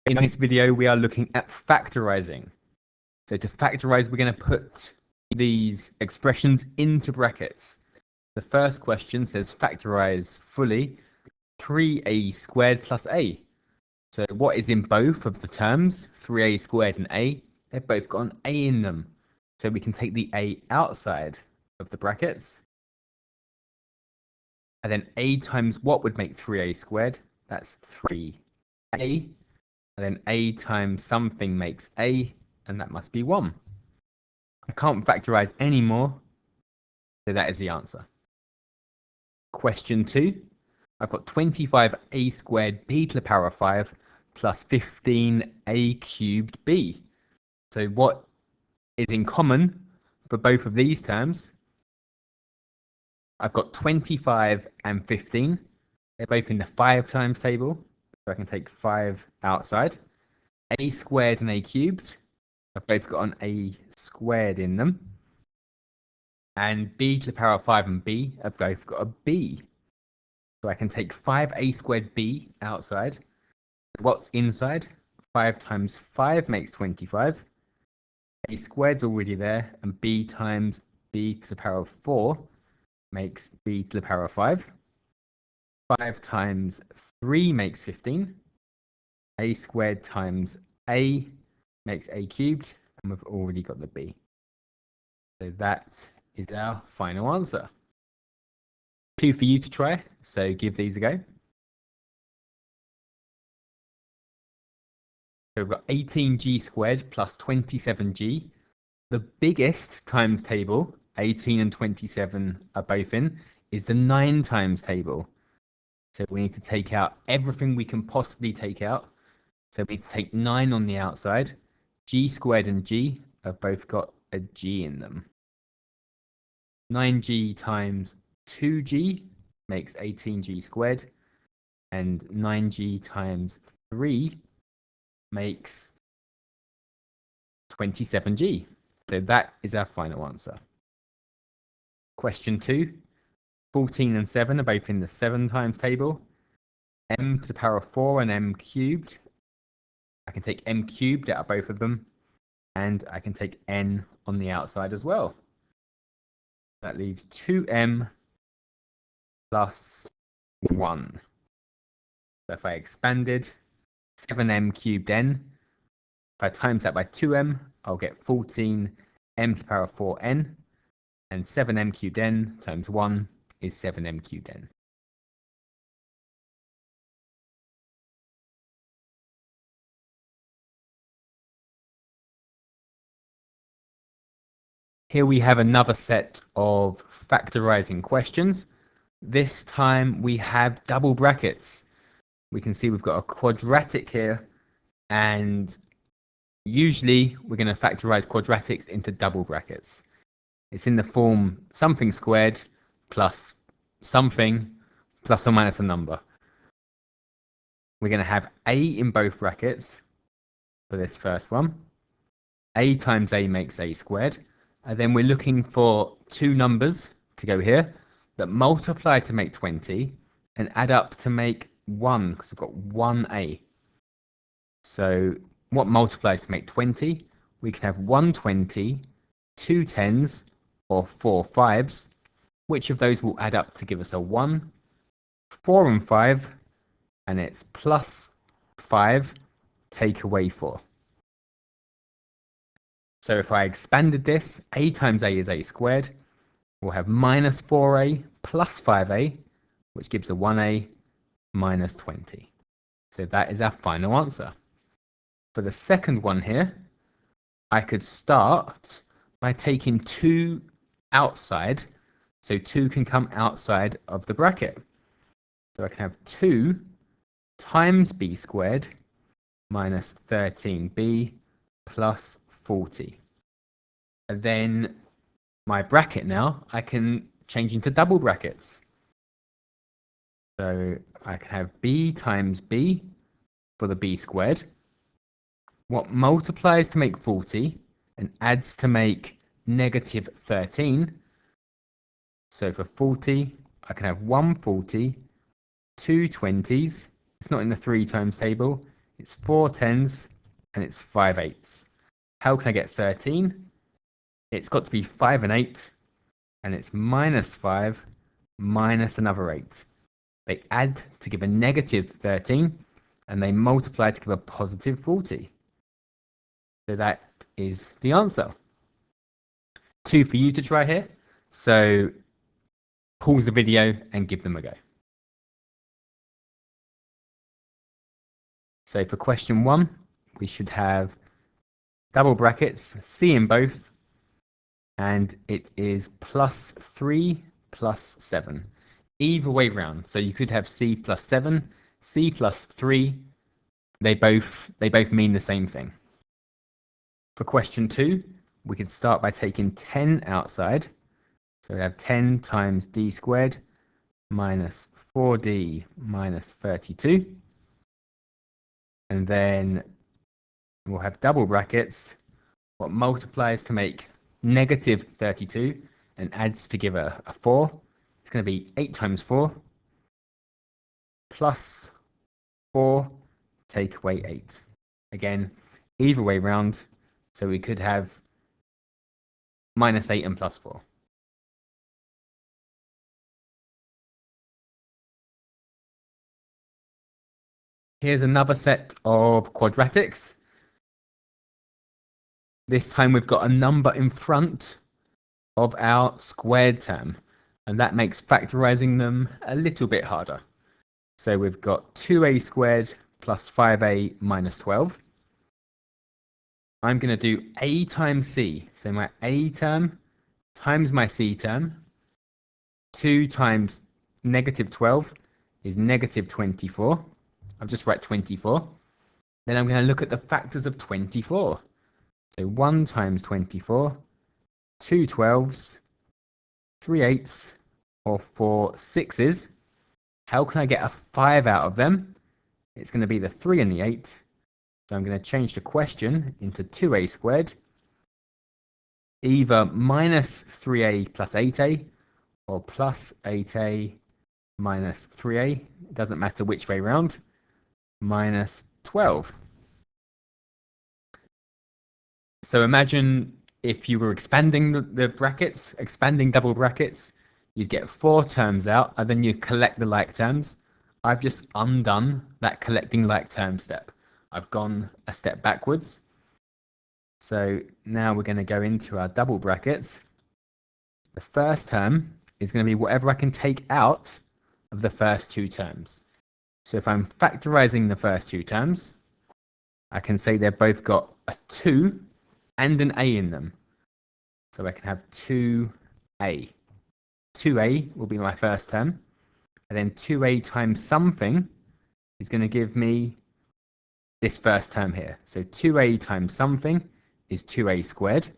In this video, we are looking at factorizing. So to factorize, we're going to put these expressions into brackets. The first question says factorize fully 3a squared plus a. So what is in both of the terms, 3a squared and a? They've both got an a in them. So we can take the a outside of the brackets. And then a times what would make 3a squared? That's 3a. And then a times something makes a, and that must be 1. I can't factorize anymore, so that is the answer. Question 2. I've got 25a squared b to the power of 5 plus 15a cubed b. So what is in common for both of these terms? I've got 25 and 15. They're both in the 5 times table, so I can take 5 outside. A squared and a cubed have both got an a squared in them. And b to the power of 5 and b have both got a b. So I can take 5a squared b outside. What's inside? 5 times 5 makes 25. A squared's already there, and b times b to the power of 4 makes b to the power of 5. 5 times 3 makes 15. A squared times a makes a cubed, and we've already got the b. So that is our final answer. 2 for you to try, so give these a go. So we've got 18g squared plus 27g. The biggest times table, 18 and 27 are both in, is the 9 times table. So we need to take out everything we can possibly take out. So we need to take 9 on the outside. G squared and g have both got a g in them. 9g times 2g makes 18g squared, and 9g times 3 makes 27g. So that is our final answer. Question 2. 14 and 7 are both in the 7 times table. M to the power of 4 and m cubed. I can take m cubed out of both of them, and I can take n on the outside as well. That leaves 2m plus 1. So if I expanded 7m cubed n, if I times that by 2m, I'll get 14m to the power of 4n, and 7m cubed n times 1 is 7m cubed n. Here we have another set of factorizing questions. This time we have double brackets. We can see we've got a quadratic here, and usually we're going to factorize quadratics into double brackets. It's in the form something squared plus something plus or minus a number. We're going to have a in both brackets for this first one. A times a makes a squared. And then we're looking for 2 numbers to go here that multiply to make 20 and add up to make 1, because we've got 1a. So what multiplies to make 20? We can have 120, 2 10s, or 4 5s. Which of those will add up to give us a 1? 4 and 5, and it's plus 5, take away 4. So if I expanded this, a times a is a squared. We'll have minus 4a plus 5a, which gives a 1a minus 20. So that is our final answer. For the second one here, I could start by taking 2 outside. So 2 can come outside of the bracket. So I can have 2 times b squared minus 13b plus 40. And then my bracket now, I can change into double brackets. So I can have b times b for the b squared. What multiplies to make 40 and adds to make negative 13. So for 40, I can have 140, 2 20s. It's not in the 3 times table. it's 4 tens, and it's 5 eighths. How can I get 13? It's got to be 5 and 8, and it's minus 5 minus another 8. They add to give a negative 13, and they multiply to give a positive 40. So that is the answer. 2 for you to try here. So pause the video and give them a go. So for question 1, we should have double brackets, C in both, and it is plus 3 plus 7. Either way round. So you could have C plus 7, C plus 3. They both mean the same thing. For question 2, we could start by taking 10 outside. So we have 10 times d squared minus 4d minus 32. And then we'll have double brackets, what multiplies to make negative 32 and adds to give a 4. It's going to be 8 times 4 plus 4 take away 8. Again, either way round, so we could have minus 8 and plus 4. Here's another set of quadratics. This time we've got a number in front of our squared term, and that makes factorizing them a little bit harder. So we've got 2a squared plus 5a minus 12. I'm going to do a times c. So my a term times my c term. 2 times negative 12 is negative 24. I'll just write 24. Then I'm going to look at the factors of 24. So 1 times 24, 2 12s, 3 8s, or 4 6s. How can I get a 5 out of them? It's going to be the 3 and the 8. So I'm going to change the question into 2a squared, either minus 3a plus 8a, or plus 8a minus 3a. It doesn't matter which way round. Minus 12. So imagine if you were expanding the brackets, expanding double brackets, you'd get 4 terms out, and then you collect the like terms. I've just undone that collecting like term step. I've gone a step backwards. So now we're going to go into our double brackets. The first term is going to be whatever I can take out of the first 2 terms. So if I'm factorizing the first 2 terms, I can say they've both got a 2 and an a in them. So I can have 2a. 2a will be my first term. And then 2a times something is going to give me this first term here. So 2a times something is 2a squared.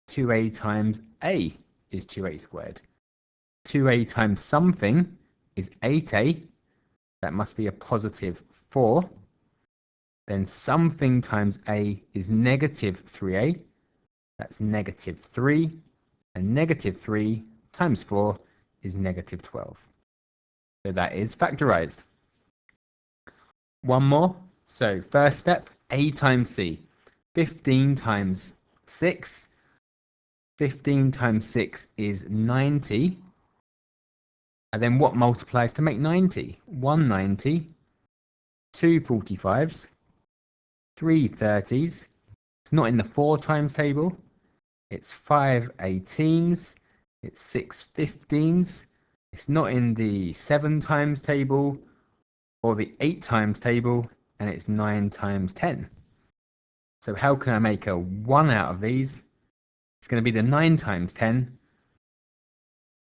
2a times a is 2a squared. 2a times something is 8a. That must be a positive 4. Then something times a is negative 3a. That's negative 3. And negative 3 times 4 is negative 12. So that is factorized. One more. So first step, a times c. 15 times 6. 15 times 6 is 90. And then what multiplies to make 90? 1 90, 2 45s, 3 30s. It's not in the 4 times table. It's 5 18s. It's 6 15s. It's not in the 7 times table or the 8 times table, and it's 9 times 10. So how can I make a 1 out of these? It's going to be the 9 times 10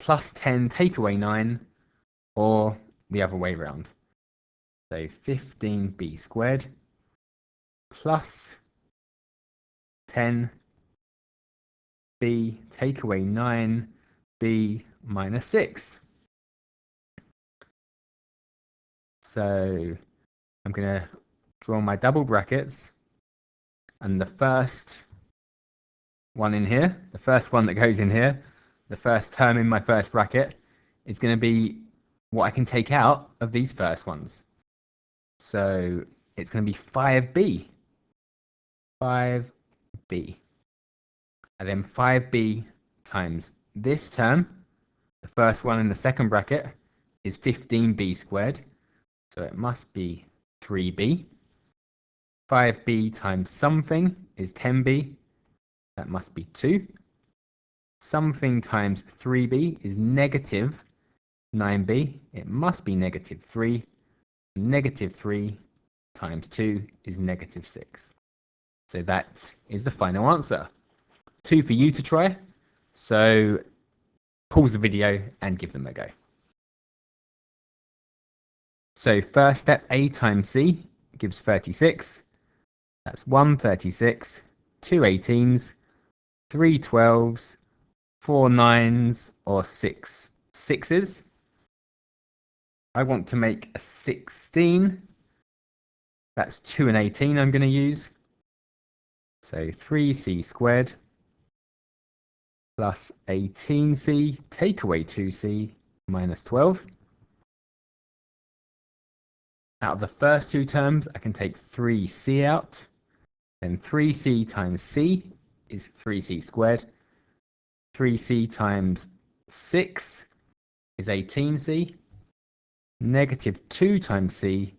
plus 10 take away 9, or the other way around. So 15b squared plus 10b take away 9b minus 6. So I'm going to draw my double brackets, and the first one in here, the first one that goes in here, the first term in my first bracket, is going to be what I can take out of these first ones. So it's going to be 5b. 5b. And then 5b times this term, the first one in the second bracket, is 15b squared. So it must be 3b. 5b times something is 10b. That must be 2. Something times 3b is negative 9b. It must be negative 3. Negative 3 times 2 is negative 6. So that is the final answer. 2 for you to try. So pause the video and give them a go. So first step, a times c gives 36. That's 1 36, 2 18s, 3 12s, 4 9s, or 6 6s. I want to make a 16. That's 2 and 18 I'm going to use. So 3c squared plus 18c, take away 2c, minus 12. Out of the first two terms, I can take 3c out. Then 3c times c is 3c squared. 3c times 6 is 18c. Negative 2 times c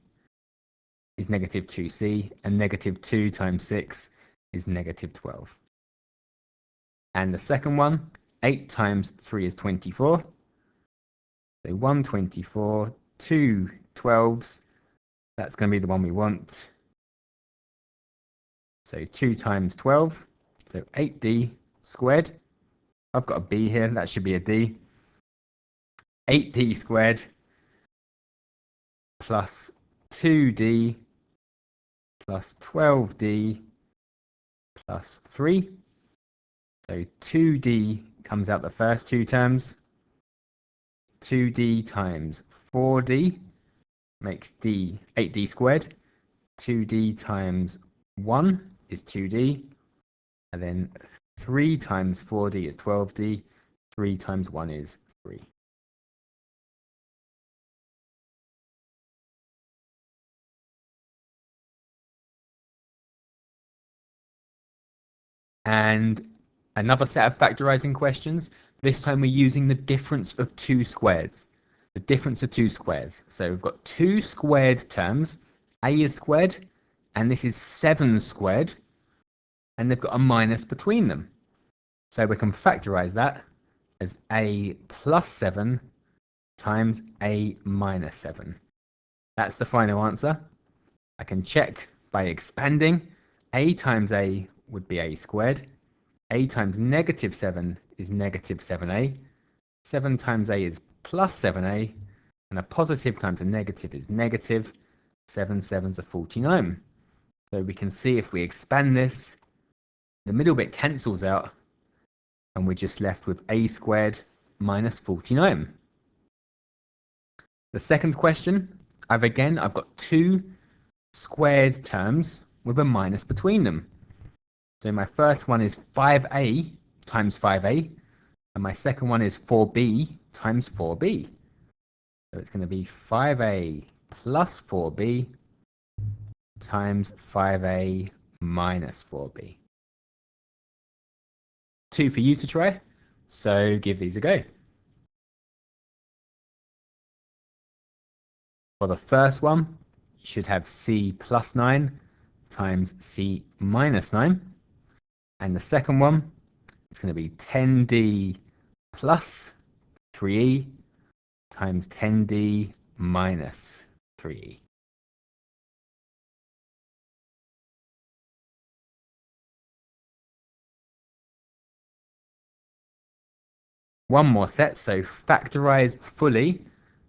is negative 2c. And negative 2 times 6 is negative 12. And the second one, 8 times 3 is 24. So 1 24, 2 12s. That's going to be the one we want. So 2 times 12, so 8d squared. I've got a b here, that should be a d. 8d squared plus 2d plus 12d plus 3. So 2d comes out the first two terms. 2d times 4d makes d 8d squared. 2d times 1 is 2d. And then 3 times 4d is 12d. 3 times 1 is 3. And another set of factorizing questions. This time we're using the difference of two squares. The difference of two squares. So we've got two squared terms. A is squared, and this is 7 squared. And they've got a minus between them. So we can factorize that as a plus 7 times a minus 7. That's the final answer. I can check by expanding. A times a would be a squared. A times negative 7 is negative 7a. 7 times a is plus 7a. And a positive times a negative is negative. 7 7s are 49. So we can see if we expand this, the middle bit cancels out, and we're just left with a squared minus 49. The second question, I've got two squared terms with a minus between them. So my first one is 5a times 5a, and my second one is 4b times 4b. So it's going to be 5a plus 4b times 5a minus 4b. 2 for you to try, so give these a go. For the first one, you should have c plus 9 times c minus 9. And the second one, it's going to be 10d plus 3e times 10d minus 3e. One more set, so factorize fully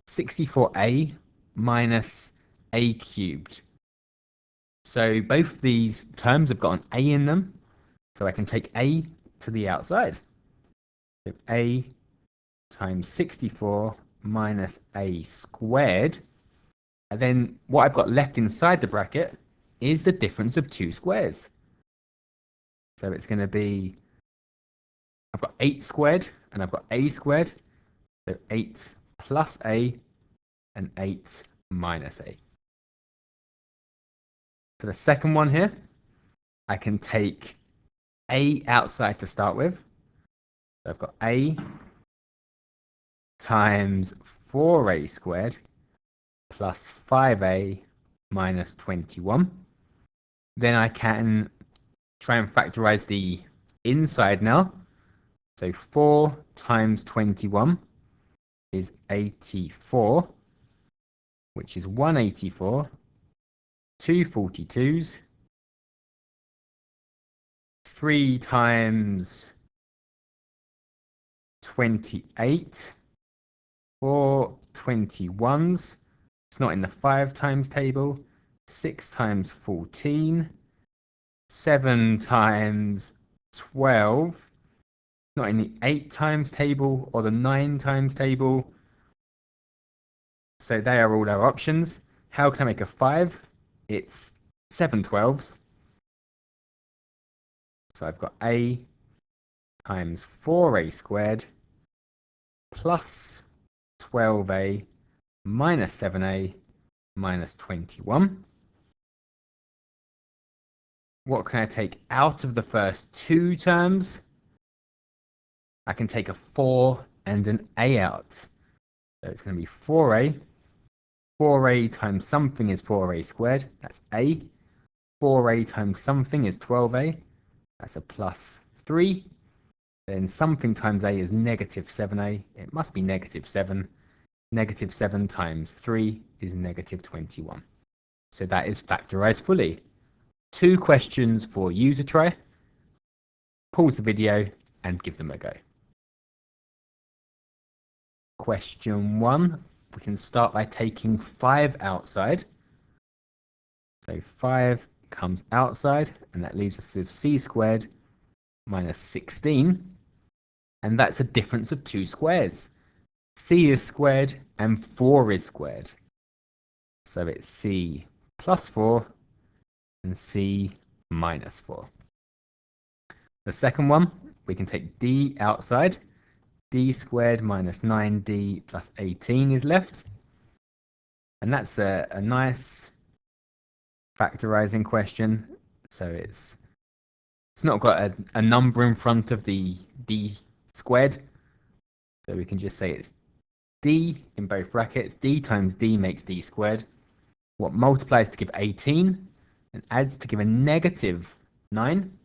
64a minus a cubed. So both of these terms have got an a in them, so I can take a to the outside. So a times 64 minus a squared. And then what I've got left inside the bracket is the difference of two squares. So it's going to be, I've got 8 squared and I've got a squared. So 8 plus a and 8 minus a. For the second one here, I can take a outside to start with. So I've got a times 4a squared plus 5a minus 21. Then I can try and factorize the inside now. So 4 times 21 is 84, which is 184, 2 42s, 3 times 28, 4 21s. It's not in the 5 times table. 6 times 14, 7 times 12. Not in the 8 times table or the 9 times table. So they are all our options. How can I make a 5? It's 7 12s. So I've got a times 4a squared plus 12a minus 7a minus 21. What can I take out of the first two terms? I can take a 4 and an a out. So it's going to be 4a. 4a times something is 4a squared. That's a. 4a times something is 12a. That's a plus 3. Then something times a is negative 7a. It must be negative 7. Negative 7 times 3 is negative 21. So that is factorized fully. 2 questions for you to try. Pause the video and give them a go. Question 1, we can start by taking 5 outside. So 5 comes outside, and that leaves us with c squared minus 16. And that's a difference of 2 squares. C is squared and 4 is squared. So it's c plus 4 and c minus 4. The second one, we can take d outside. D squared minus 9d plus 18 is left. And that's a nice factorizing question. So it's not got a number in front of the d squared. So we can just say it's d in both brackets. D times d makes d squared. What multiplies to give 18 and adds to give a negative 9?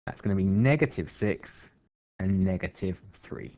That's going to be negative 6 and negative 3.